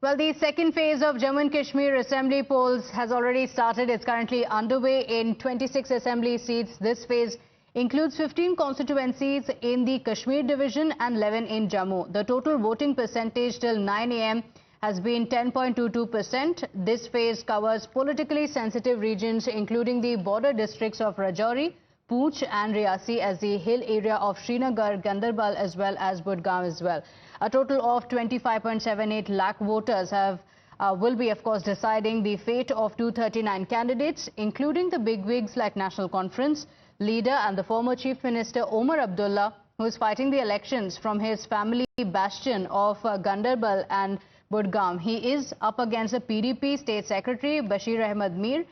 Well, the second phase of Jammu and Kashmir Assembly polls has already started. It's currently underway in 26 Assembly seats. This phase includes 15 constituencies in the Kashmir division and 11 in Jammu. The total voting percentage till 9 a.m. has been 10.22%. This phase covers politically sensitive regions, including the border districts of Rajouri, Poonch and Riyasi, as the hill area of Srinagar, Gandarbal as well as Budgam as well. A total of 25.78 lakh voters will be, of course, deciding the fate of 239 candidates, including the bigwigs like National Conference leader and the former Chief Minister Omar Abdullah, who is fighting the elections from his family bastion of Gandarbal and Budgam. He is up against the PDP State Secretary Bashir Ahmed Mir.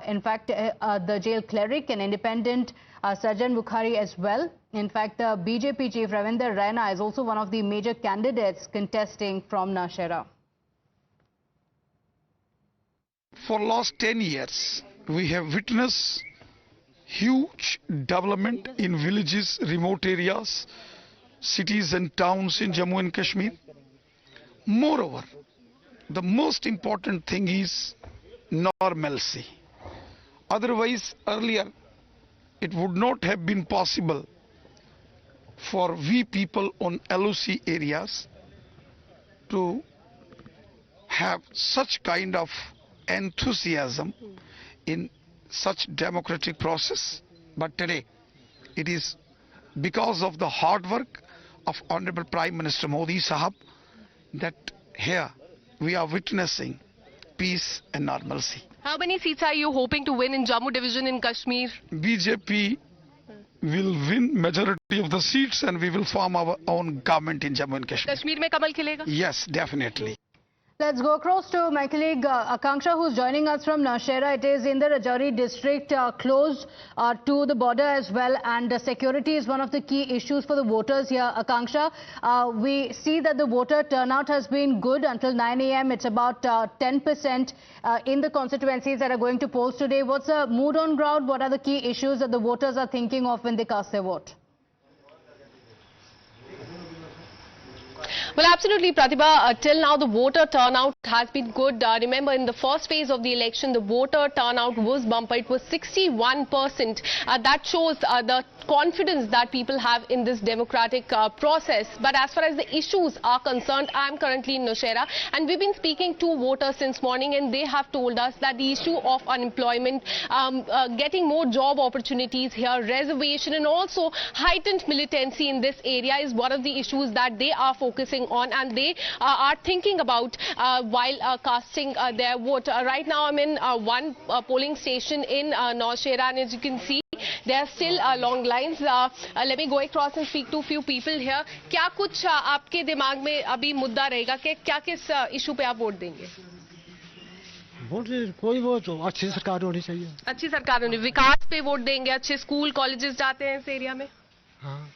In fact, the jail cleric and independent Sajjan Bukhari as well. In fact, the BJP chief Ravinder Raina is also one of the major candidates contesting from Nowshera. For last 10 years, we have witnessed huge development in villages, remote areas, cities and towns in Jammu and Kashmir. Moreover, the most important thing is normalcy. Otherwise, earlier, it would not have been possible for we people on LOC areas to have such kind of enthusiasm in such democratic process. But today, it is because of the hard work of Honorable Prime Minister Modi Sahab that here we are witnessing peace and normalcy. How many seats are you hoping to win in Jammu division in Kashmir? BJP will win majority of the seats and we will form our own government in Jammu and Kashmir. Kashmir mein kamal khilega? Yes, definitely. Let's go across to my colleague Akanksha, who's joining us from Nowshera. It is in the Rajouri district, close to the border as well, and security is one of the key issues for the voters here. Akanksha, we see that the voter turnout has been good until 9 a.m. It's about 10% in the constituencies that are going to polls today. What's the mood on ground? What are the key issues that the voters are thinking of when they cast their vote? Well, absolutely, Pratibha. Till now, the voter turnout has been good. Remember, in the first phase of the election, the voter turnout was bumper. It was 61%. That shows the confidence that people have in this democratic process. But as far as the issues are concerned, I am currently in Nowshera, and we've been speaking to voters since morning, and they have told us that the issue of unemployment, getting more job opportunities here, reservation, and also heightened militancy in this area is one of the issues that they are focusing on, and they are thinking about while casting their vote. Right now, I'm in one polling station in Nowshera, and as you can see, there are still long lines. Let me go across and speak to a few people here. क्या कुछ आपके दिमाग में अभी मुद्दा रहेगा कि क्या किस इशू पे आप वोट देंगे? वोट कोई वो तो अच्छी सरकार होनी चाहिए. अच्छी सरकार होनी, विकास पे वोट देंगे. अच्छे स्कूल कॉलेजेस जाते हैं इस एरिया में. हाँ,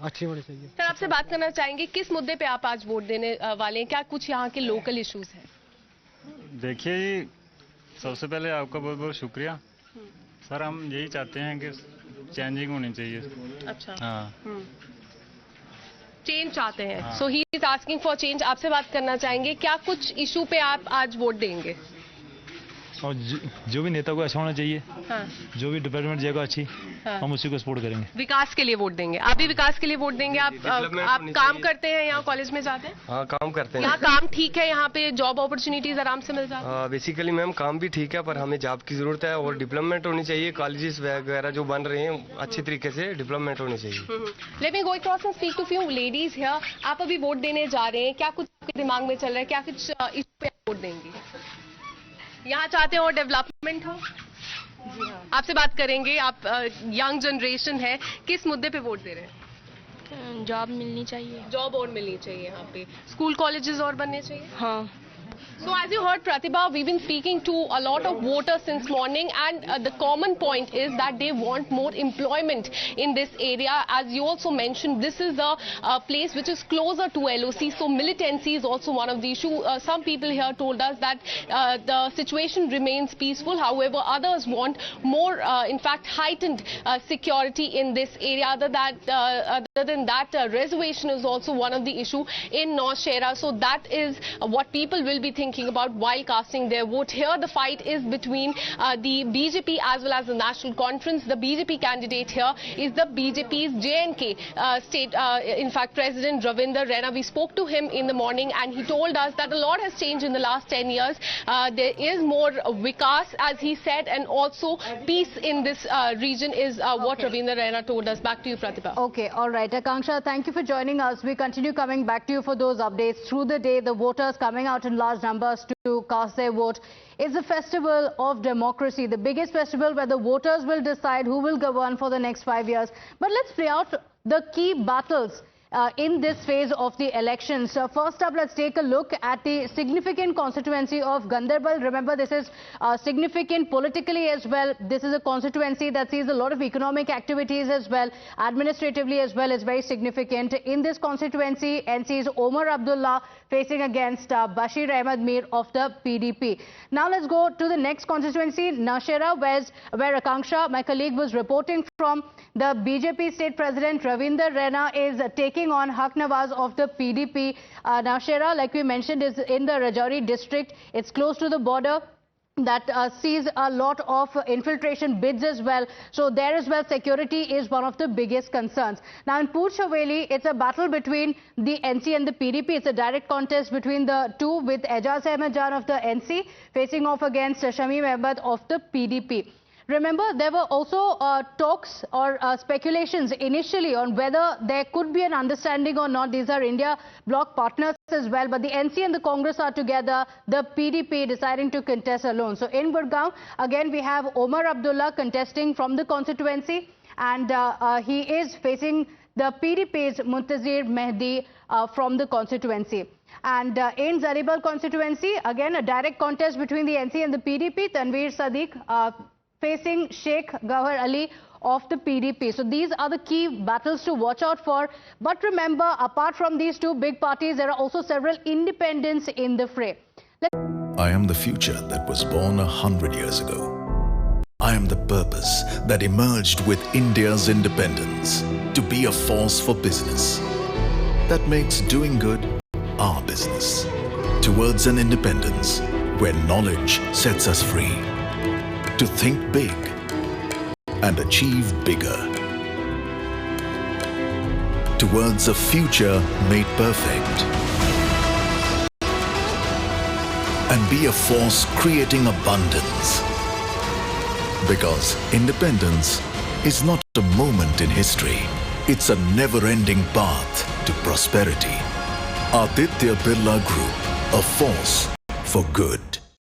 अच्छी होनी चाहिए. सर, आपसे बात करना चाहेंगे, किस मुद्दे पे आप आज वोट देने वाले हैं? क्या कुछ यहाँ के लोकल इश्यूज हैं? देखिए, सबसे पहले आपका बहुत बहुत शुक्रिया. सर, हम यही चाहते हैं कि चेंजिंग होनी चाहिए. अच्छा. हाँ. चेंज चाहते हैं. So he is asking for change. आपसे बात करना चाहेंगे, क्या कुछ इशू पे आप आज वोट देंगे? और जो भी नेता को अच्छा होना चाहिए. हाँ. जो भी डिपार्टमेंट जाएगा अच्छी, हाँ. हम उसी को सपोर्ट करेंगे. विकास के लिए वोट देंगे. आप भी विकास के लिए वोट देंगे? आप काम करते हैं, यहाँ कॉलेज में जाते हैं? हाँ, काम करते हैं. यहाँ काम ठीक है? यहाँ पे जॉब अपॉर्चुनिटीज आराम से मिल जाती है? बेसिकली मैम, काम भी ठीक है, पर हमें जॉब की जरूरत है और डेवलपमेंट होनी चाहिए. कॉलेजेस वगैरह जो बन रहे हैं, अच्छी तरीके से डेवलपमेंट होनी चाहिए. Let me go across and speak to few ladies here. आप अभी वोट देने जा रहे हैं, क्या कुछ आपके दिमाग में चल रहा है? क्या कुछ इशू पे आप वोट देंगे? यहाँ चाहते हो डेवलपमेंट हो? जी हाँ. आपसे बात करेंगे. आप यंग जनरेशन है, किस मुद्दे पे वोट दे रहे हैं? जॉब मिलनी चाहिए. जॉब और मिलनी चाहिए. यहाँ पे स्कूल कॉलेजेस और बनने चाहिए. हाँ. So as you heard, Pratibha, we've been speaking to a lot of voters since morning, and the common point is that they want more employment in this area. As you also mentioned, this is a place which is closer to LOC, so militancy is also one of the issues. Some people here told us that the situation remains peaceful. However, others want more, in fact, heightened security in this area. Other than that, reservation is also one of the issue in North Shera. So that is what people will be thinking about while casting their vote. Here the fight is between the BJP as well as the National Conference. The BJP candidate here is the BJP's JNK state, in fact, President Ravinder Rana. We spoke to him in the morning and he told us that a lot has changed in the last 10 years. There is more Vikas, as he said, and also peace in this region is what Ravinder Rana told us. Back to you, Pratibha. Okay, all right. Akanksha, thank you for joining us. We continue coming back to you for those updates. Through the day, the voters coming out in large numbers to cast their vote. It's a festival of democracy, the biggest festival where the voters will decide who will govern for the next 5 years. But let's play out the key battles in this phase of the elections. So first up, let's take a look at the significant constituency of Gandarbal. Remember, this is significant politically as well. This is a constituency that sees a lot of economic activities as well. Administratively as well is very significant. In this constituency, NC's Omar Abdullah facing against Bashir Ahmed Mir of the PDP. Now let's go to the next constituency, Nashera, where Akanksha, my colleague, was reporting from. The BJP state president Ravinder Rana is taking on Haq Nawaz of the PDP. Nashera, like we mentioned, is in the Rajouri district. It's close to the border. That sees a lot of infiltration bids as well. So there as well, security is one of the biggest concerns. Now in Poonch Haveli, it's a battle between the NC and the PDP. It's a direct contest between the two, with Ejaz Ahmed Jan of the NC facing off against Shamim Ahmed of the PDP. Remember, there were also talks or speculations initially on whether there could be an understanding or not. These are India bloc partners as well, but the NC and the Congress are together, the PDP deciding to contest alone. So in Gurgaon, again, we have Omar Abdullah contesting from the constituency, and he is facing the PDP's Muntazir Mehdi from the constituency. And in Zaribal constituency, again, a direct contest between the NC and the PDP. Tanveer Sadiq facing Sheikh Gawhar Ali of the PDP. So these are the key battles to watch out for. But remember, apart from these two big parties, there are also several independents in the fray. I am the future that was born 100 years ago. I am the purpose that emerged with India's independence, to be a force for business that makes doing good our business. Towards an independence where knowledge sets us free. To think big and achieve bigger. Towards a future made perfect. And be a force creating abundance. Because independence is not a moment in history. It's a never-ending path to prosperity. Aditya Birla Group, a force for good.